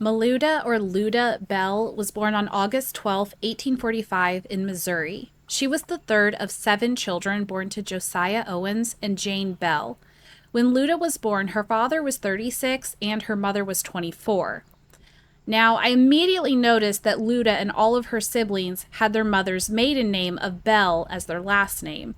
Maluda or Luda Bell was born on August 12, 1845 in Missouri. She was the third of 7 children born to Josiah Owens and Jane Bell. When Luda was born, her father was 36 and her mother was 24. Now, I immediately noticed that Luda and all of her siblings had their mother's maiden name of Bell as their last name.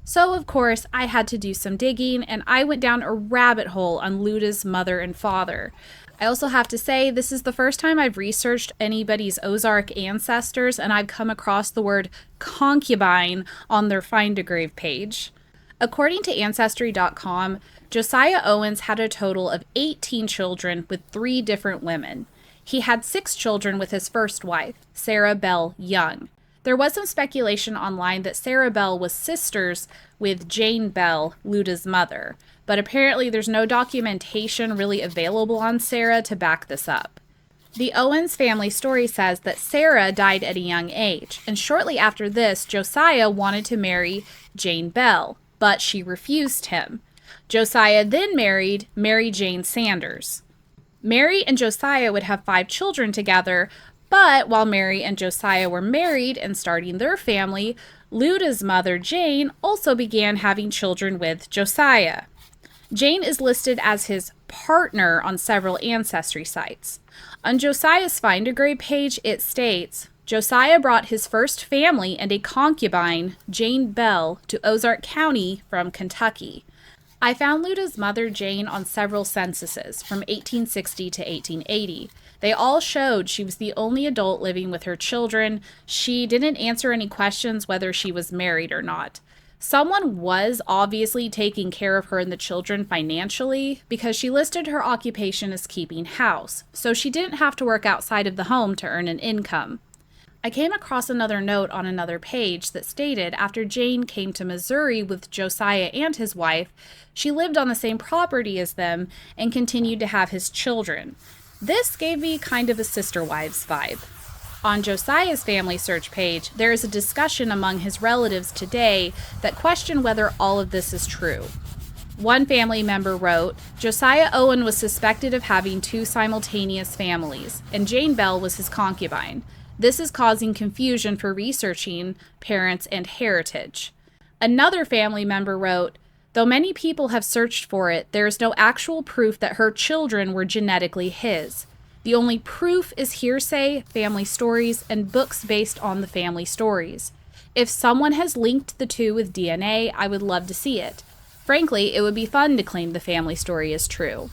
So, of course, I had to do some digging, and I went down a rabbit hole on Luda's mother and father. I also have to say, this is the first time I've researched anybody's Ozark ancestors, and I've come across the word concubine on their Find a Grave page. According to Ancestry.com, Josiah Owens had a total of 18 children with 3 different women. He had 6 children with his first wife, Sarah Bell Young. There was some speculation online that Sarah Bell was sisters with Jane Bell, Luda's mother, but apparently there's no documentation really available on Sarah to back this up. The Owens family story says that Sarah died at a young age, and shortly after this, Josiah wanted to marry Jane Bell, but she refused him. Josiah then married Mary Jane Sanders. Mary and Josiah would have 5 children together, but while Mary and Josiah were married and starting their family, Luda's mother, Jane, also began having children with Josiah. Jane is listed as his partner on several ancestry sites. On Josiah's Find a Grave page, it states, Josiah brought his first family and a concubine, Jane Bell, to Ozark County from Kentucky. I found Luda's mother, Jane, on several censuses from 1860 to 1880. They all showed she was the only adult living with her children. She didn't answer any questions whether she was married or not. Someone was obviously taking care of her and the children financially because she listed her occupation as keeping house, so she didn't have to work outside of the home to earn an income. I came across another note on another page that stated after Jane came to Missouri with Josiah and his wife, she lived on the same property as them and continued to have his children. This gave me kind of a sister wives vibe. On Josiah's family search page, there is a discussion among his relatives today that question whether all of this is true. One family member wrote, Josiah Owen was suspected of having 2 simultaneous families, and Jane Bell was his concubine. This is causing confusion for researching parents and heritage. Another family member wrote, though many people have searched for it, there is no actual proof that her children were genetically his. The only proof is hearsay, family stories, and books based on the family stories. If someone has linked the 2 with DNA, I would love to see it. Frankly, it would be fun to claim the family story is true.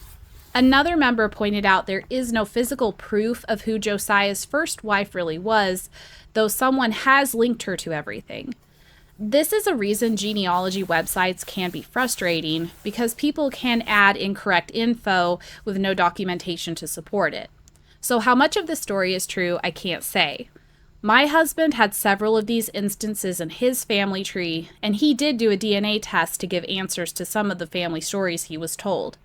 Another member pointed out there is no physical proof of who Josiah's first wife really was, though someone has linked her to everything. This is a reason genealogy websites can be frustrating, because people can add incorrect info with no documentation to support it. So how much of the story is true, I can't say. My husband had several of these instances in his family tree, and he did do a DNA test to give answers to some of the family stories he was told.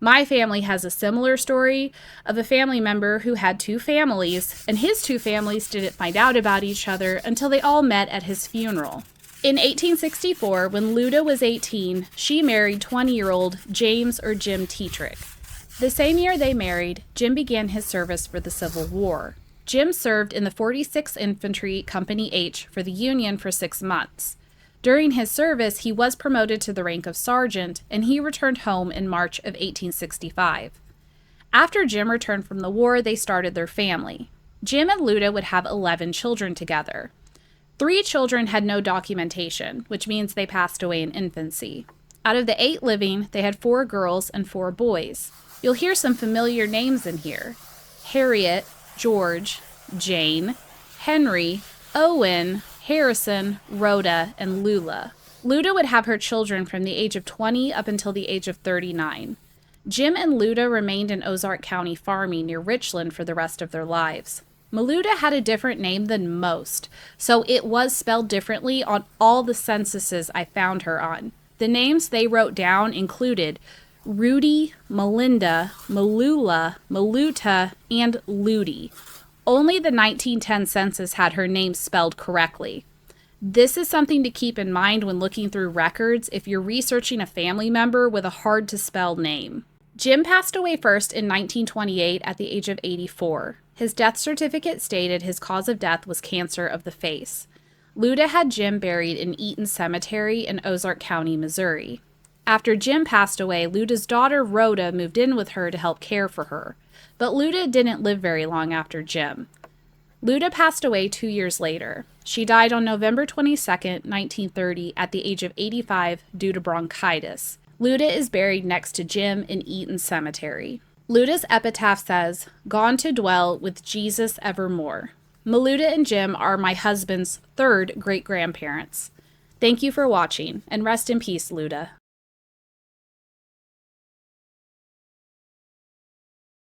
My family has a similar story of a family member who had 2 families, and his 2 families didn't find out about each other until they all met at his funeral. In 1864, when Luda was 18, she married 20-year-old James or Jim Tetrick. The same year they married, Jim began his service for the Civil War. Jim served in the 46th Infantry Company H for the Union for 6 months. During his service, he was promoted to the rank of sergeant, and he returned home in March of 1865. After Jim returned from the war, they started their family. Jim and Luda would have 11 children together. 3 children had no documentation, which means they passed away in infancy. Out of the 8 living, they had 4 girls and 4 boys. You'll hear some familiar names in here: Harriet, George, Jane, Henry, Owen, Harrison, Rhoda, and Lula. Luda would have her children from the age of 20 up until the age of 39. Jim and Luda remained in Ozark County farming near Richland for the rest of their lives. Maluda had a different name than most, so it was spelled differently on all the censuses I found her on. The names they wrote down included Rudy, Melinda, Malula, Maluta, and Ludi. Only the 1910 census had her name spelled correctly. This is something to keep in mind when looking through records if you're researching a family member with a hard-to-spell name. Jim passed away first in 1928 at the age of 84. His death certificate stated his cause of death was cancer of the face. Luda had Jim buried in Eaton Cemetery in Ozark County, Missouri. After Jim passed away, Luda's daughter Rhoda moved in with her to help care for her. But Luda didn't live very long after Jim. Luda passed away 2 years later. She died on November 22, 1930, at the age of 85 due to bronchitis. Luda is buried next to Jim in Eaton Cemetery. Luda's epitaph says, "Gone to dwell with Jesus evermore." Maluda and Jim are my husband's third great-grandparents. Thank you for watching, and rest in peace, Luda.